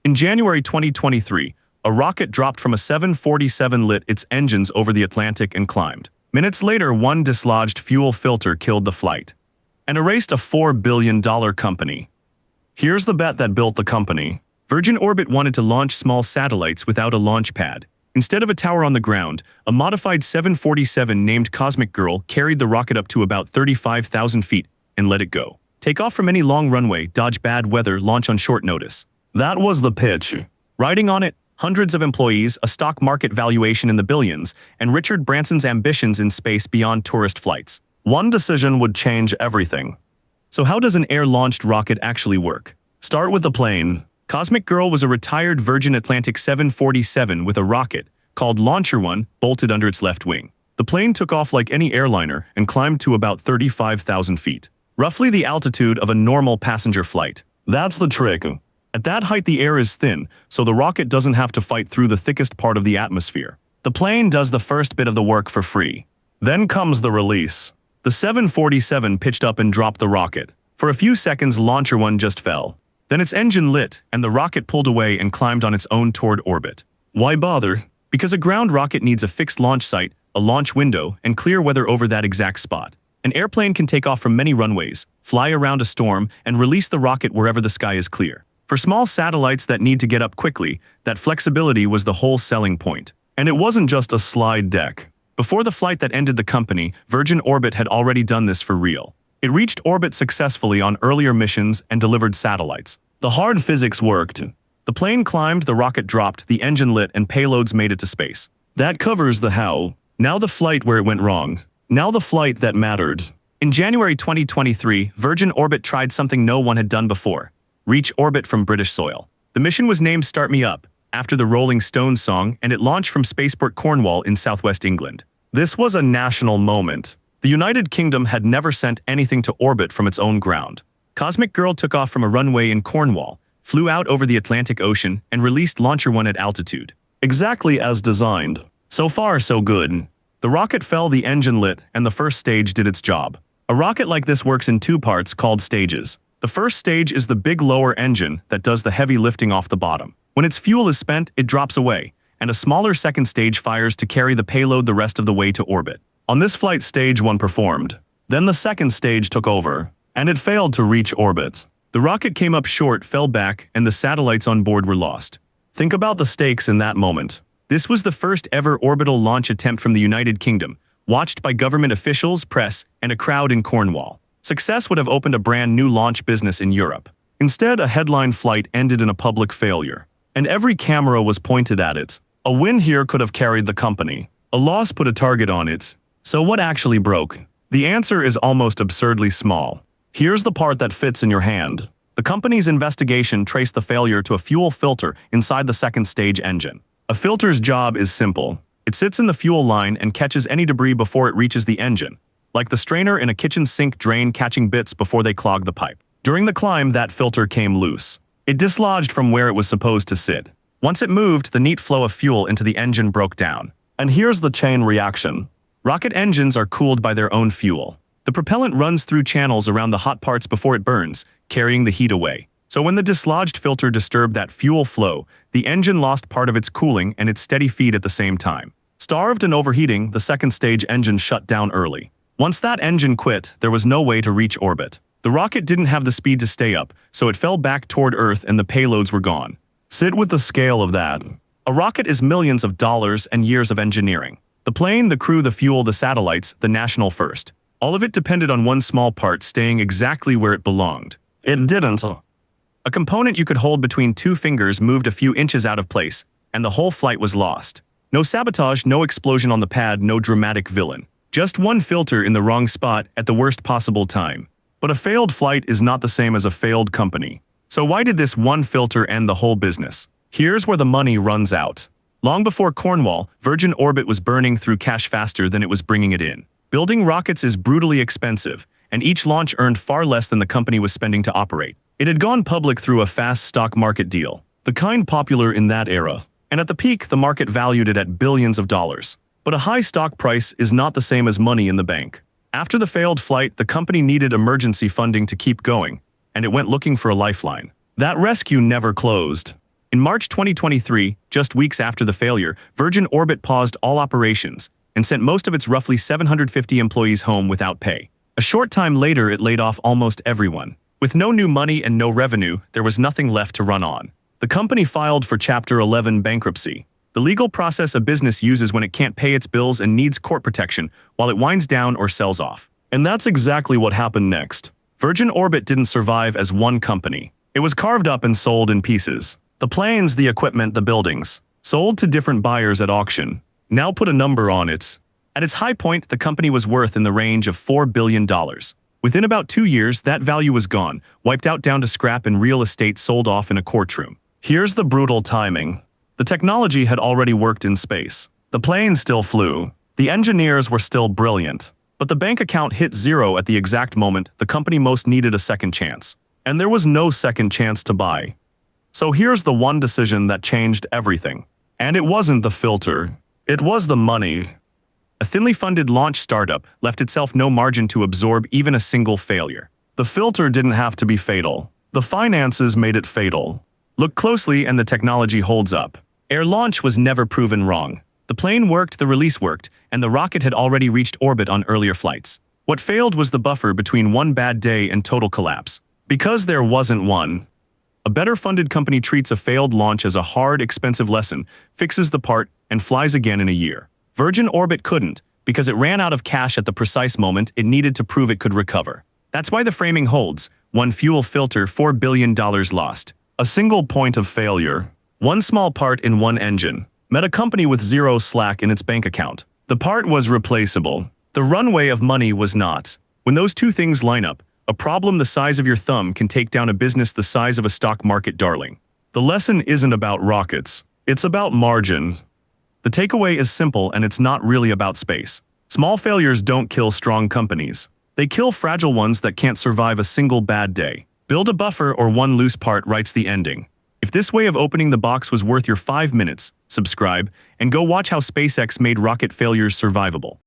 In January 2023, a rocket dropped from a 747 lit its engines over the Atlantic and climbed. Minutes later, one dislodged fuel filter killed the flight and erased a $4 billion company. Here's the bet that built the company. Virgin Orbit wanted to launch small satellites without a launch pad. Instead of a tower on the ground, a modified 747 named Cosmic Girl carried the rocket up to about 35,000 feet and let it go. Take off from any long runway, dodge bad weather, launch on short notice. That was the pitch. Riding on it, hundreds of employees, a stock market valuation in the billions, and Richard Branson's ambitions in space beyond tourist flights. One decision would change everything. So how does an air-launched rocket actually work? Start with the plane. Cosmic Girl was a retired Virgin Atlantic 747 with a rocket, called Launcher 1, bolted under its left wing. The plane took off like any airliner and climbed to about 35,000 feet, roughly the altitude of a normal passenger flight. That's the trick. At that height, the air is thin, so the rocket doesn't have to fight through the thickest part of the atmosphere. The plane does the first bit of the work for free. Then comes the release. The 747 pitched up and dropped the rocket. For a few seconds, Launcher 1 just fell. Then its engine lit, and the rocket pulled away and climbed on its own toward orbit. Why bother? Because a ground rocket needs a fixed launch site, a launch window, and clear weather over that exact spot. An airplane can take off from many runways, fly around a storm, and release the rocket wherever the sky is clear. For small satellites that need to get up quickly, that flexibility was the whole selling point. And it wasn't just a slide deck. Before the flight that ended the company, Virgin Orbit had already done this for real. It reached orbit successfully on earlier missions and delivered satellites. The hard physics worked. The plane climbed, the rocket dropped, the engine lit, and payloads made it to space. That covers the how. Now the flight where it went wrong. Now the flight that mattered. In January 2023, Virgin Orbit tried something no one had done before. Reach orbit from British soil. The mission was named Start Me Up, after the Rolling Stones song, and it launched from Spaceport Cornwall in southwest England. This was a national moment. The United Kingdom had never sent anything to orbit from its own ground. Cosmic Girl took off from a runway in Cornwall, flew out over the Atlantic Ocean, and released Launcher 1 at altitude. Exactly as designed. So far, so good. The rocket fell, the engine lit, and the first stage did its job. A rocket like this works in two parts called stages. The first stage is the big lower engine that does the heavy lifting off the bottom. When its fuel is spent, it drops away, and a smaller second stage fires to carry the payload the rest of the way to orbit. On this flight, stage 1 performed. Then the second stage took over, and it failed to reach orbit. The rocket came up short, fell back, and the satellites on board were lost. Think about the stakes in that moment. This was the first ever orbital launch attempt from the United Kingdom, watched by government officials, press, and a crowd in Cornwall. Success would have opened a brand new launch business in Europe. Instead, a headline flight ended in a public failure, and every camera was pointed at it. A win here could have carried the company. A loss put a target on it. So what actually broke? The answer is almost absurdly small. Here's the part that fits in your hand. The company's investigation traced the failure to a fuel filter inside the second stage engine. A filter's job is simple. It sits in the fuel line and catches any debris before it reaches the engine, like the strainer in a kitchen sink drain catching bits before they clog the pipe. During the climb, that filter came loose. It dislodged from where it was supposed to sit. Once it moved, the neat flow of fuel into the engine broke down. And here's the chain reaction. Rocket engines are cooled by their own fuel. The propellant runs through channels around the hot parts before it burns, carrying the heat away. So when the dislodged filter disturbed that fuel flow, the engine lost part of its cooling and its steady feed at the same time. Starved and overheating, the second stage engine shut down early. Once that engine quit, there was no way to reach orbit. The rocket didn't have the speed to stay up, so it fell back toward Earth and the payloads were gone. Sit with the scale of that. A rocket is millions of dollars and years of engineering. The plane, the crew, the fuel, the satellites, the national first. All of it depended on one small part staying exactly where it belonged. It didn't. A component you could hold between two fingers moved a few inches out of place, and the whole flight was lost. No sabotage, no explosion on the pad, no dramatic villain. Just one filter in the wrong spot at the worst possible time. But a failed flight is not the same as a failed company. So why did this one filter end the whole business? Here's where the money runs out. Long before Cornwall, Virgin Orbit was burning through cash faster than it was bringing it in. Building rockets is brutally expensive, and each launch earned far less than the company was spending to operate. It had gone public through a fast stock market deal, the kind popular in that era. And at the peak, the market valued it at billions of dollars. But a high stock price is not the same as money in the bank. After the failed flight, the company needed emergency funding to keep going, and it went looking for a lifeline. That rescue never closed. In March 2023, just weeks after the failure, Virgin Orbit paused all operations and sent most of its roughly 750 employees home without pay. A short time later, it laid off almost everyone. With no new money and no revenue, there was nothing left to run on. The company filed for Chapter 11 bankruptcy, the legal process a business uses when it can't pay its bills and needs court protection while it winds down or sells off. And that's exactly what happened next. Virgin Orbit didn't survive as one company. It was carved up and sold in pieces. The planes, the equipment, the buildings, sold to different buyers at auction. Now put a number on it. At its high point, the company was worth in the range of $4 billion. Within about 2 years, that value was gone, wiped out down to scrap and real estate sold off in a courtroom. Here's the brutal timing. The technology had already worked in space. The plane still flew. The engineers were still brilliant. But the bank account hit zero at the exact moment the company most needed a second chance. And there was no second chance to buy. So here's the one decision that changed everything. And it wasn't the filter. It was the money. A thinly funded launch startup left itself no margin to absorb even a single failure. The filter didn't have to be fatal. The finances made it fatal. Look closely and the technology holds up. Air launch was never proven wrong. The plane worked, the release worked, and the rocket had already reached orbit on earlier flights. What failed was the buffer between one bad day and total collapse. Because there wasn't one. A better-funded company treats a failed launch as a hard, expensive lesson, fixes the part, and flies again in a year. Virgin Orbit couldn't, because it ran out of cash at the precise moment it needed to prove it could recover. That's why the framing holds. One fuel filter, $4 billion lost. A single point of failure. One small part in one engine. Met a company with zero slack in its bank account. The part was replaceable. The runway of money was not. When those two things line up, a problem the size of your thumb can take down a business the size of a stock market darling. The lesson isn't about rockets. It's about margin. The takeaway is simple, and it's not really about space. Small failures don't kill strong companies. They kill fragile ones that can't survive a single bad day. Build a buffer or one loose part writes the ending. If this way of opening the box was worth your 5 minutes, subscribe and go watch how SpaceX made rocket failures survivable.